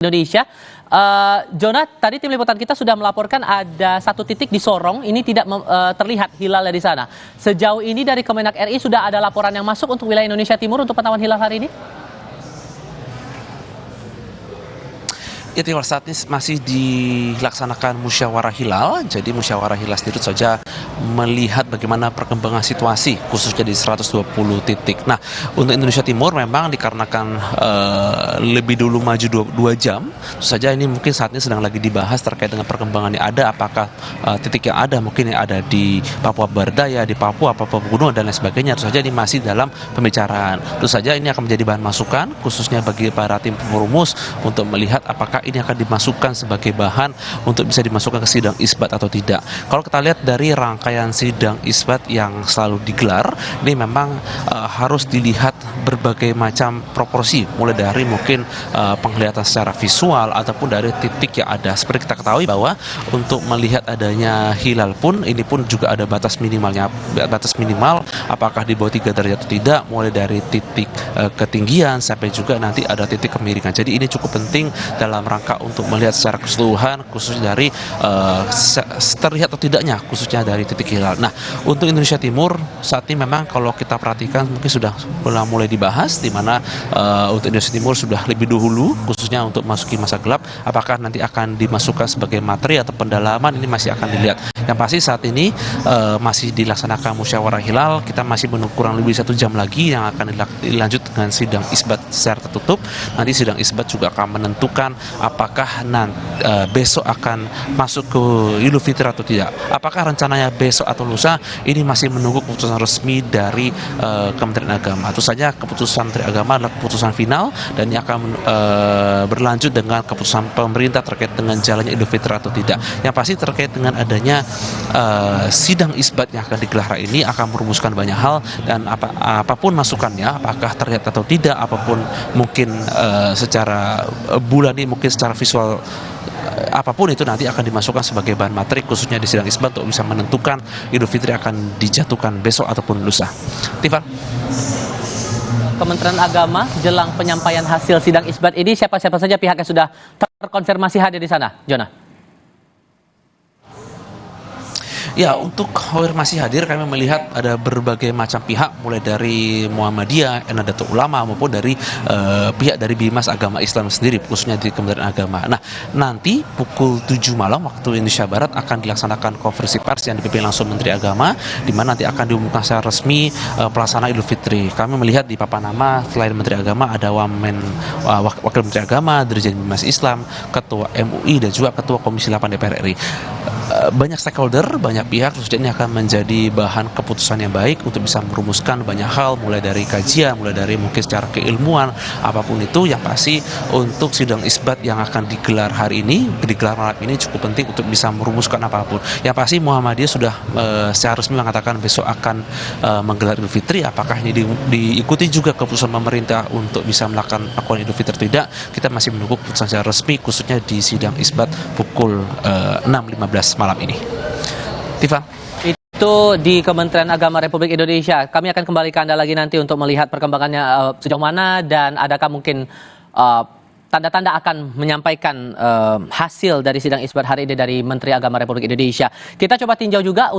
Indonesia. Jonah, tadi tim liputan kita sudah melaporkan ada satu titik di Sorong, ini tidak terlihat hilalnya di sana. Sejauh ini dari Kemenak RI sudah ada laporan yang masuk untuk wilayah Indonesia Timur untuk pantauan hilal hari ini? Ya, Tiwal, saat ini masih dilaksanakan musyawarah hilal. Jadi musyawarah hilal sendiri saja melihat bagaimana perkembangan situasi khususnya di 120 titik. Nah, untuk Indonesia Timur memang dikarenakan lebih dulu maju 2 jam, saja ini mungkin saat ini sedang lagi dibahas terkait dengan perkembangan yang ada, apakah titik yang ada mungkin yang ada di Papua Bardaya, di Papua Pegunungan dan lain sebagainya. Tentu saja ini masih dalam pembicaraan. Tentu saja ini akan menjadi bahan masukan khususnya bagi para tim perumus untuk melihat apakah ini akan dimasukkan sebagai bahan untuk bisa dimasukkan ke sidang isbat atau tidak. Kalau kita lihat dari rangkaian sidang isbat yang selalu digelar, ini memang harus dilihat berbagai macam proporsi, mulai dari mungkin penglihatan secara visual ataupun dari titik yang ada. Seperti kita ketahui bahwa untuk melihat adanya hilal pun, ini pun juga ada batas minimalnya. Batas minimal apakah di bawah 3 derajat atau tidak, mulai dari titik ketinggian sampai juga nanti ada titik kemiringan. Jadi ini cukup penting dalam rangka untuk melihat secara keseluruhan, khususnya dari terlihat atau tidaknya khususnya dari titik hilal. Nah, untuk Indonesia Timur saat ini memang kalau kita perhatikan mungkin sudah mulai dibahas, di mana untuk Indonesia Timur sudah lebih dahulu khususnya untuk masuki masa gelap, apakah nanti akan dimasukkan sebagai materi atau pendalaman, ini masih akan dilihat. Yang pasti saat ini masih dilaksanakan musyawarah hilal, kita masih menunggu kurang lebih 1 jam lagi yang akan dilanjut dengan sidang isbat secara tertutup. Nanti sidang isbat juga akan menentukan apakah besok akan masuk ke Idul Fitri atau tidak. Apakah rencananya besok atau lusa, ini masih menunggu keputusan resmi dari Kementerian Agama. Tentu saja keputusan Menteri Agama adalah keputusan final dan ini akan berlanjut dengan keputusan pemerintah terkait dengan jalannya Idul Fitri atau tidak. Yang pasti terkait dengan adanya sidang isbat yang akan digelar hari ini akan merumuskan banyak hal, dan apapun masukannya, apakah terlihat atau tidak, apapun mungkin secara bulan ini, mungkin secara visual, apapun itu nanti akan dimasukkan sebagai bahan materi khususnya di sidang isbat untuk bisa menentukan Idul Fitri akan dijatuhkan besok ataupun lusa. Tiffan. Kementerian Agama jelang penyampaian hasil sidang isbat ini, siapa-siapa saja pihak yang sudah terkonfirmasi hadir di sana, Jonah? Ya, untuk konfirmasi hadir kami melihat ada berbagai macam pihak, mulai dari Muhammadiyah, Nahdlatul Ulama, maupun dari pihak dari Bimas Agama Islam sendiri, khususnya di Kementerian Agama. Nah, nanti pukul 7 malam waktu Indonesia Barat akan dilaksanakan konferensi pers yang dipimpin langsung Menteri Agama, di mana nanti akan diumumkan secara resmi pelaksanaan Idul Fitri. Kami melihat di papan nama selain Menteri Agama ada Wakil Menteri Agama, Dirjen Bimas Islam, Ketua MUI, dan juga Ketua Komisi 8 DPR RI. Banyak stakeholder, banyak pihak, khususnya ini akan menjadi bahan keputusan yang baik untuk bisa merumuskan banyak hal, mulai dari kajian, mulai dari mungkin secara keilmuan, apapun itu. Yang pasti untuk sidang isbat yang akan digelar hari ini, digelar malam ini, cukup penting untuk bisa merumuskan apapun. Yang pasti Muhammadiyah sudah secara resmi mengatakan besok akan menggelar Idul Fitri. Apakah ini diikuti juga keputusan pemerintah untuk bisa melakukan Idul Fitri tidak, kita masih menunggu keputusan secara resmi khususnya di sidang isbat pukul 6.15 malam ini. Tiffan. Itu di Kementerian Agama Republik Indonesia. Kami akan kembali ke Anda lagi nanti untuk melihat perkembangannya sejauh mana, dan adakah mungkin tanda-tanda akan menyampaikan hasil dari sidang isbat hari ini dari Menteri Agama Republik Indonesia. Kita coba tinjau juga untuk